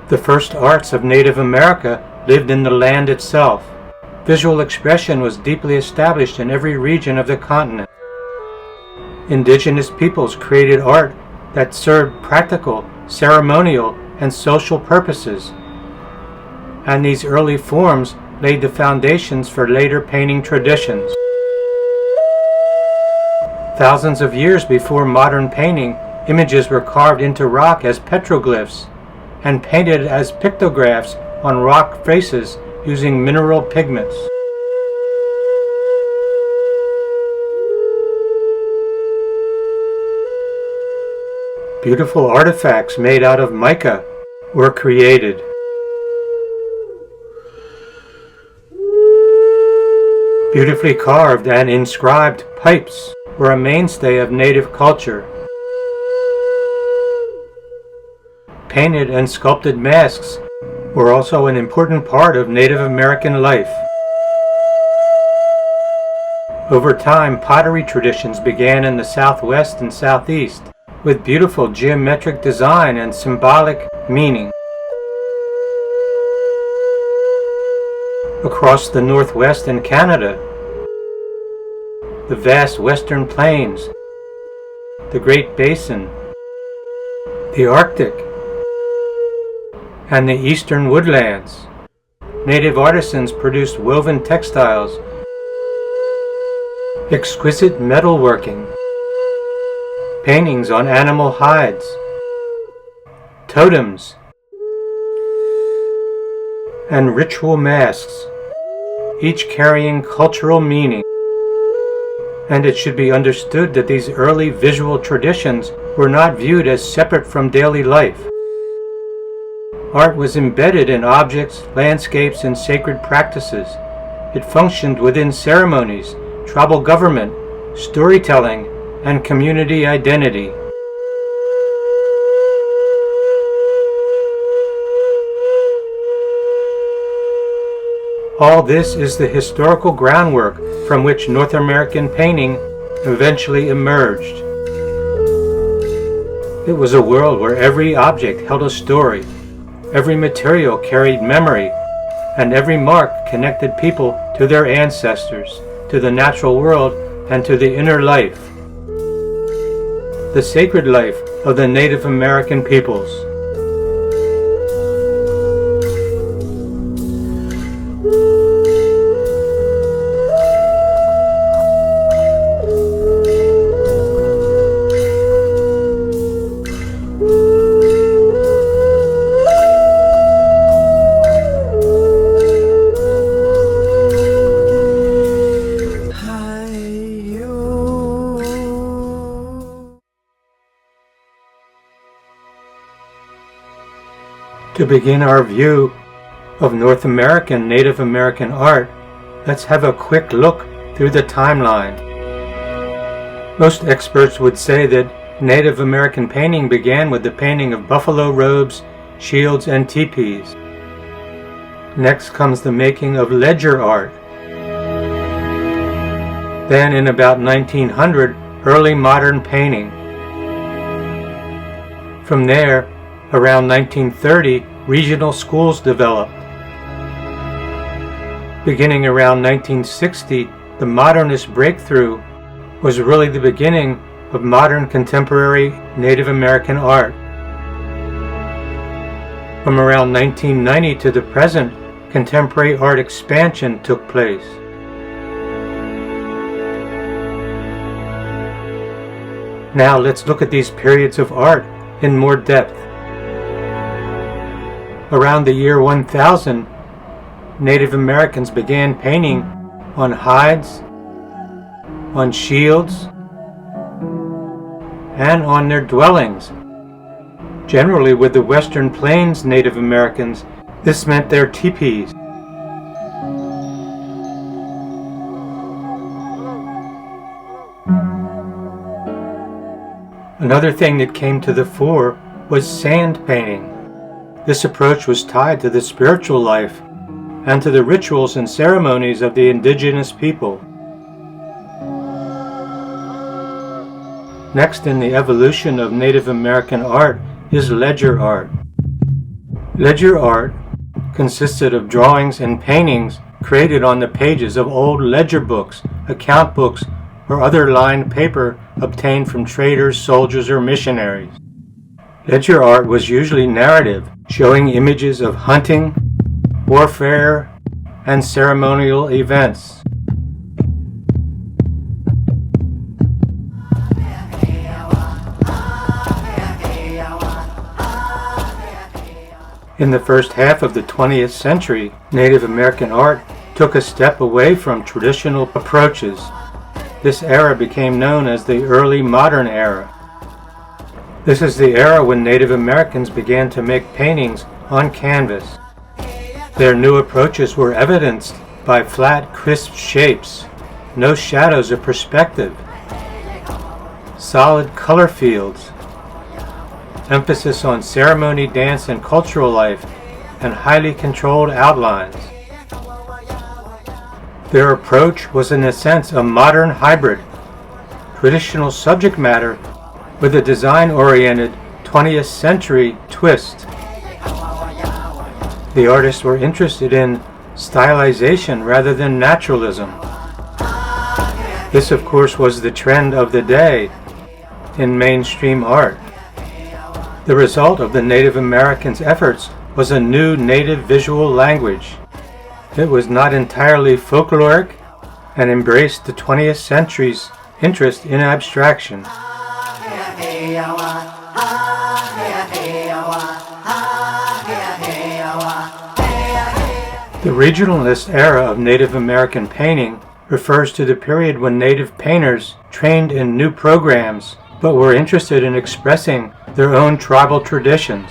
The first arts of Native America lived in the land itself. Visual expression was deeply established in every region of the continent. Indigenous peoples created art that served practical, ceremonial, and social purposes, and these early forms laid the foundations for later painting traditions. Thousands of years before modern painting, images were carved into rock as petroglyphs and painted as pictographs on rock faces using mineral pigments. Beautiful artifacts made out of mica were created. Beautifully carved and inscribed pipes were a mainstay of native culture. Painted and sculpted masks were also an important part of Native American life. Over time, pottery traditions began in the Southwest and Southeast, with beautiful geometric design and symbolic meaning. Across the Northwest and Canada, the vast Western Plains, the Great Basin, the Arctic, and the Eastern Woodlands, native artisans produced woven textiles, exquisite metalworking, paintings on animal hides, totems, and ritual masks, each carrying cultural meaning. And it should be understood that these early visual traditions were not viewed as separate from daily life. Art was embedded in objects, landscapes, and sacred practices. It functioned within ceremonies, tribal government, storytelling, and community identity. All this is the historical groundwork from which North American painting eventually emerged. It was a world where every object held a story, every material carried memory, and every mark connected people to their ancestors, to the natural world, and to the inner life, the sacred life of the Native American peoples. To begin our view of North American Native American art, let's have a quick look through the timeline. Most experts would say that Native American painting began with the painting of buffalo robes, shields, and teepees. Next comes the making of ledger art. Then in about 1900, early modern painting. From there, around 1930, regional schools developed. Beginning around 1960, the modernist breakthrough was really the beginning of modern contemporary Native American art. From around 1990 to the present, contemporary art expansion took place. Now let's look at these periods of art in more depth. Around the year 1000, Native Americans began painting on hides, on shields, and on their dwellings. Generally, with the Western Plains Native Americans, this meant their teepees. Another thing that came to the fore was sand painting. This approach was tied to the spiritual life and to the rituals and ceremonies of the indigenous people. Next in the evolution of Native American art is ledger art. Ledger art consisted of drawings and paintings created on the pages of old ledger books, account books, or other lined paper obtained from traders, soldiers, or missionaries. Ledger art was usually narrative, showing images of hunting, warfare, and ceremonial events. In the first half of the 20th century, Native American art took a step away from traditional approaches. This era became known as the early modern era. This is the era when Native Americans began to make paintings on canvas. Their new approaches were evidenced by flat, crisp shapes, no shadows or perspective, solid color fields, emphasis on ceremony, dance, and cultural life, and highly controlled outlines. Their approach was in a sense a modern hybrid, traditional subject matter with a design-oriented 20th century twist. The artists were interested in stylization rather than naturalism. This, of course, was the trend of the day in mainstream art. The result of the Native Americans' efforts was a new native visual language. It was not entirely folkloric and embraced the 20th century's interest in abstraction. The regionalist era of Native American painting refers to the period when Native painters trained in new programs but were interested in expressing their own tribal traditions.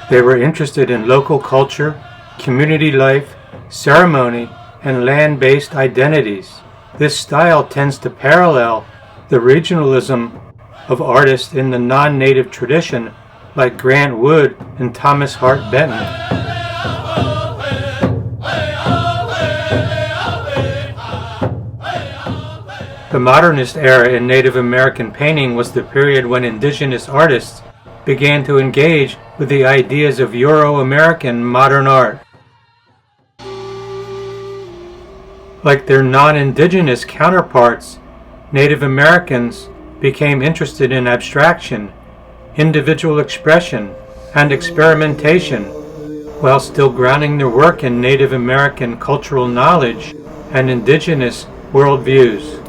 They were interested in local culture, community life, ceremony, and land-based identities. This style tends to parallel the regionalism of artists in the non-native tradition like Grant Wood and Thomas Hart Benton. The modernist era in Native American painting was the period when indigenous artists began to engage with the ideas of Euro-American modern art. Like their non-indigenous counterparts, Native Americans became interested in abstraction, individual expression, and experimentation, while still grounding their work in Native American cultural knowledge and indigenous worldviews.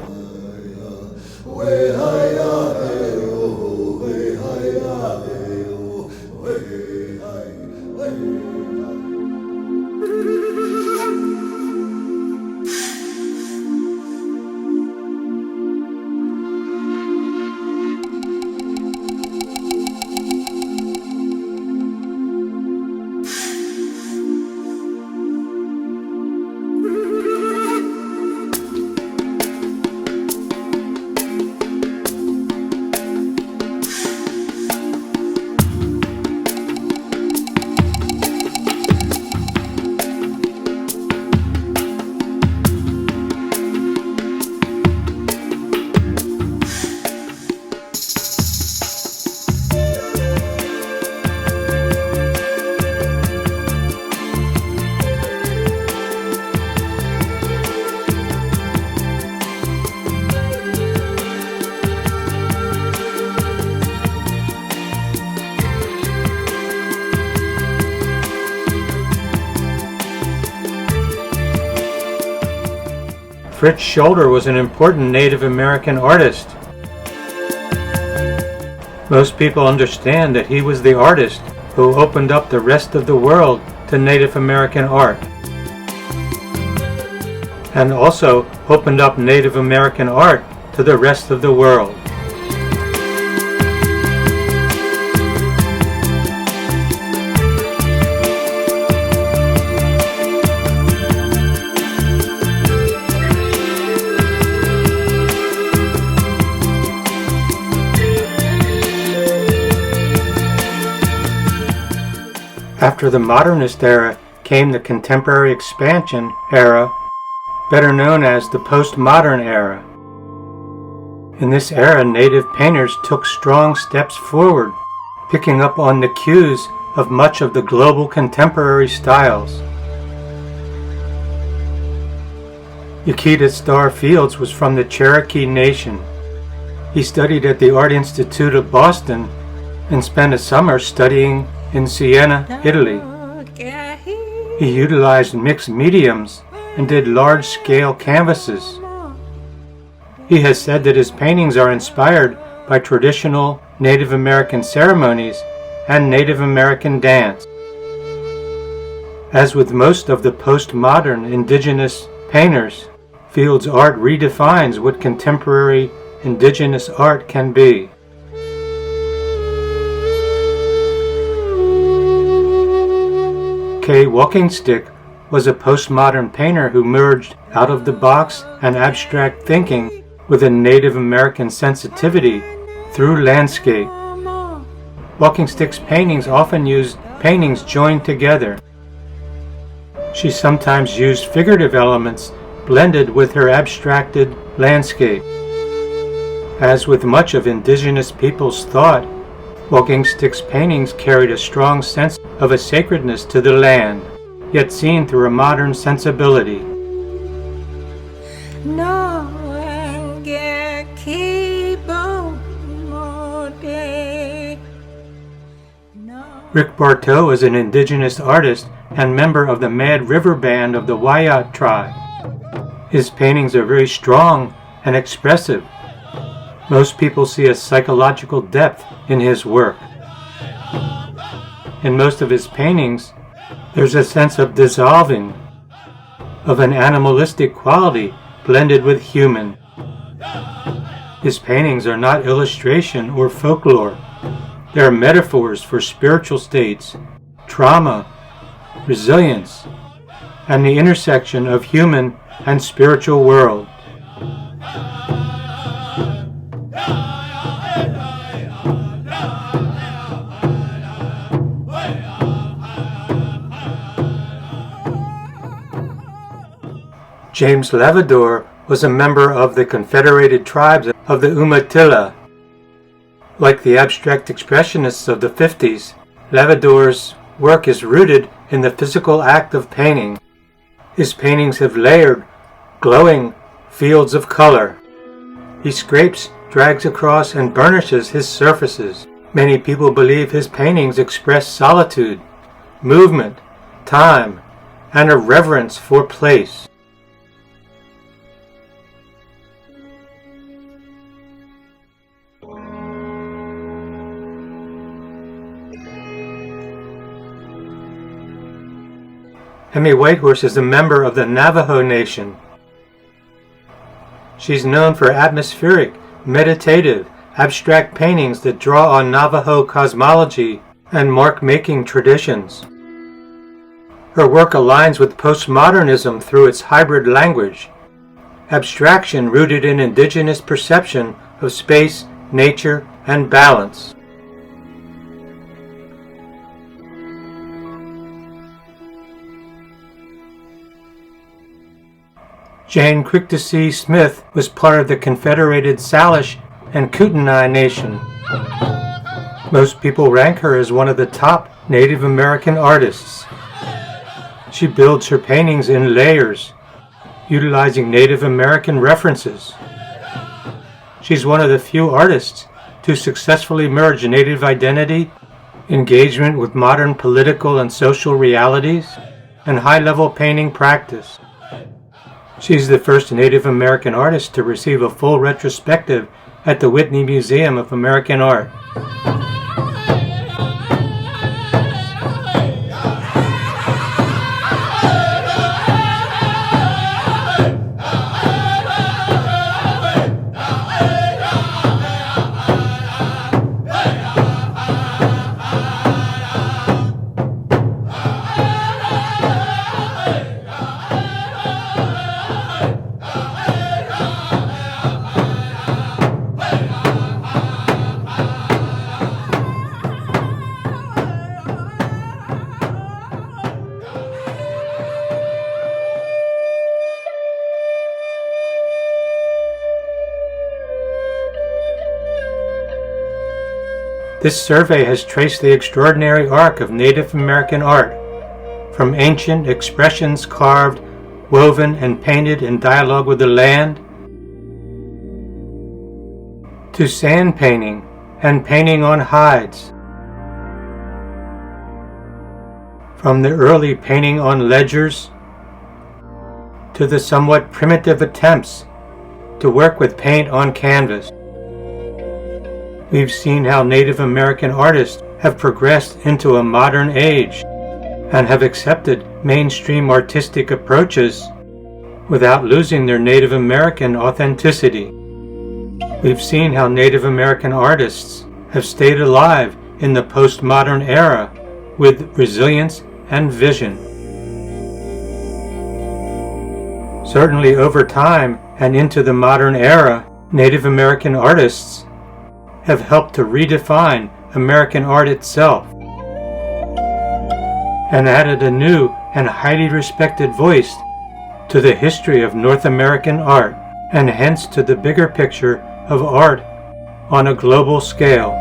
Fritz Scholder was an important Native American artist. Most people understand that he was the artist who opened up the rest of the world to Native American art, and also opened up Native American art to the rest of the world. After the modernist era came the contemporary expansion era, better known as the postmodern era. In this era, native painters took strong steps forward, picking up on the cues of much of the global contemporary styles. Nikita Starr Fields was from the Cherokee Nation. He studied at the Art Institute of Boston and spent a summer studying in Siena, Italy. He utilized mixed mediums and did large-scale canvases. He has said that his paintings are inspired by traditional Native American ceremonies and Native American dance. As with most of the postmodern indigenous painters, Fields' art redefines what contemporary indigenous art can be. Kay Walkingstick was a postmodern painter who merged out-of-the-box and abstract thinking with a Native American sensitivity through landscape. Walkingstick's paintings often used paintings joined together. She sometimes used figurative elements blended with her abstracted landscape. As with much of indigenous people's thought, Walkingstick's paintings carried a strong sense of a sacredness to the land, yet seen through a modern sensibility. Rick Bartow is an indigenous artist and member of the Mad River Band of the Wyatt tribe. His paintings are very strong and expressive. Most people see a psychological depth in his work. In most of his paintings, there's a sense of dissolving, of an animalistic quality blended with human. His paintings are not illustration or folklore. They are metaphors for spiritual states, trauma, resilience, and the intersection of human and spiritual world. James Lavador was a member of the Confederated Tribes of the Umatilla. Like the abstract expressionists of the 50s, Lavador's work is rooted in the physical act of painting. His paintings have layered, glowing fields of color. He scrapes, drags across, and burnishes his surfaces. Many people believe his paintings express solitude, movement, time, and a reverence for place. Emmy Whitehorse is a member of the Navajo Nation. She's known for atmospheric, meditative, abstract paintings that draw on Navajo cosmology and mark-making traditions. Her work aligns with postmodernism through its hybrid language, abstraction rooted in indigenous perception of space, nature, and balance. Jane Quick-to-See Smith was part of the Confederated Salish and Kootenai Nation. Most people rank her as one of the top Native American artists. She builds her paintings in layers, utilizing Native American references. She's one of the few artists to successfully merge Native identity, engagement with modern political and social realities, and high-level painting practice. She's the first Native American artist to receive a full retrospective at the Whitney Museum of American Art. This survey has traced the extraordinary arc of Native American art, from ancient expressions carved, woven, and painted in dialogue with the land, to sand painting and painting on hides, from the early painting on ledgers to the somewhat primitive attempts to work with paint on canvas. We've seen how Native American artists have progressed into a modern age and have accepted mainstream artistic approaches without losing their Native American authenticity. We've seen how Native American artists have stayed alive in the postmodern era with resilience and vision. Certainly over time and into the modern era, Native American artists have helped to redefine American art itself and added a new and highly respected voice to the history of North American art, and hence to the bigger picture of art on a global scale.